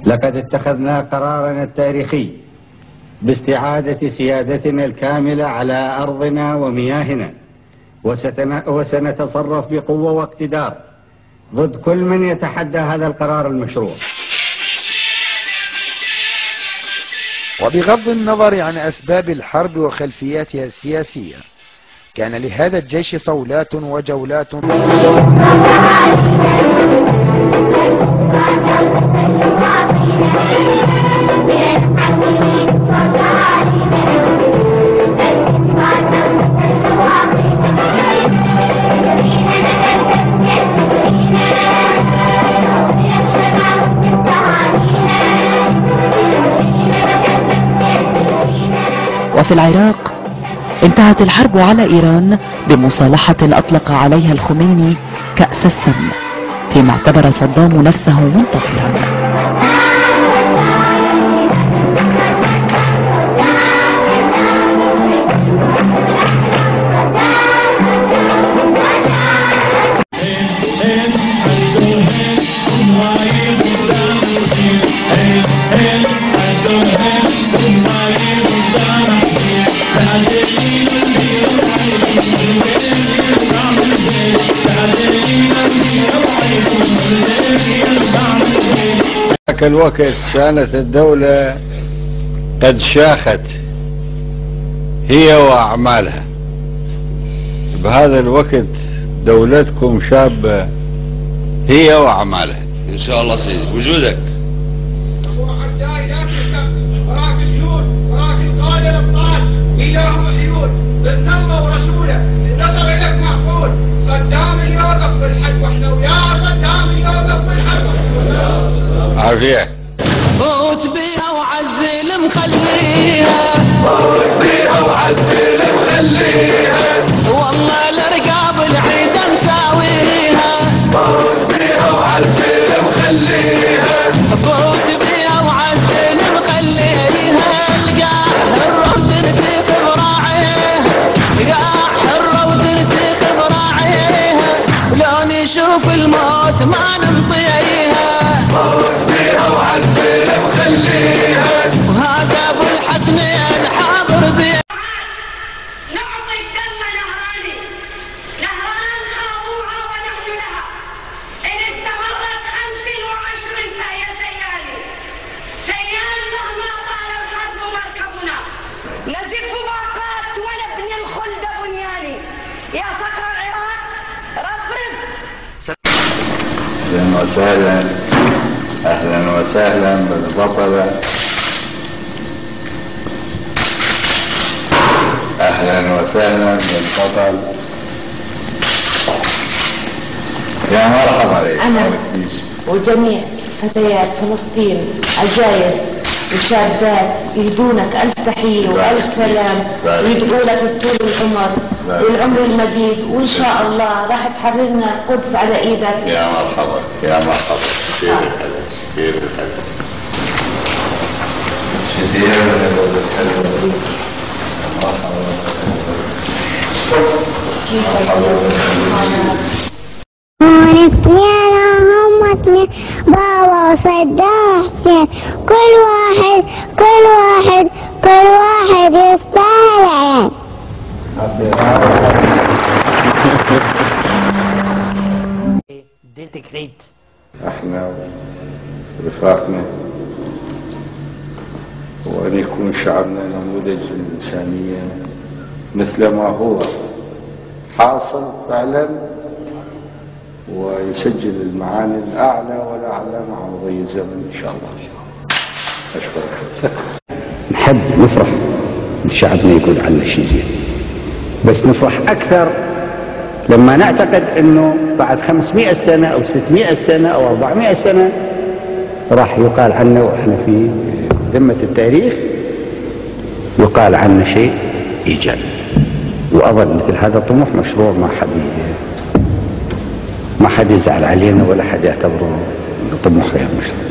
لقد اتخذنا قرارنا التاريخي باستعادة سيادتنا الكاملة على أرضنا ومياهنا، وسنتصرف بقوة واقتدار ضد كل من يتحدى هذا القرار المشروع. وبغض النظر عن أسباب الحرب وخلفياتها السياسية، كان لهذا الجيش صولات وجولات. وفي العراق انتهت الحرب على إيران بمصالحة أطلق عليها الخميني كأس السم، فيما اعتبر صدام نفسه منتصرا. ذاك الوقت كانت الدولة قد شاخت هي وأعمالها. بهذا الوقت دولتكم شابة هي وأعمالها إن شاء الله سيدي. وجودك واحد جاي لا تكتب وراك جنود وراك القادة الأبطال إلههم عيون بإذن الله ورسوله النصر إليك معقول. صدام يوقف بالحج واحنا ويا صدام يوقف بالحج. عافية. فوت بيها وعزل مخليها، فوت بيها وعزل مخليها، والله الرقاب العيد مساويها. فوت بيها وعزل مخليها، فوت بيها وعزل مخليها. القاع حرة وتنسيخ براعيها، القاع حرة وتنسيخ براعيها، ولو نشوف الموت ما ننطيها. وهذا ابو الحسنين حاضر بيه. نعطي الدم نهراني، نهران خاضوها ونحن لها، إن استمرت 25 فهي سيالي، سيال مهما طال الحرب مركبنا، نزف باقات ونبني الخلد بنياني، يا صقر العراق رفرف. أهلا وسهلا، أهلا وسهلا بالبطلة، أهلا وسهلا بالبطل. يا مرحبا عليك. أنا وجميع فتيات فلسطين الجايز والشابات يهدونك ألف تحية وألف سلام، ويدعوا لك بطول العمر والعمر المديد، وإن شاء الله راح تحررنا القدس على إيدك. يا مرحبا يا مرحبا. كيف الحال؟ كيف الحال؟ شديها من الولد الحلوة. بابا صدقت كل واحد يستاهل. احنا ورفاقنا، وأن يكون شعبنا نموذج للإنسانية مثل ما هو حاصل فعلا، ويسجل المعاني الأعلى والأعلى مع مضي الزمن إن شاء الله. أشكرك. نحب نفرح إن شعبنا يقول عنا شيء زين، بس نفرح أكثر لما نعتقد أنه بعد 500 سنة أو 600 سنة أو 400 سنة راح يقال عنا وإحنا في ذمة التاريخ يقال عنا شيء إيجابي. وأظن مثل هذا الطموح مشروع ما حد يزعل علينا ولا حد يعتبره طموح غير مشروع.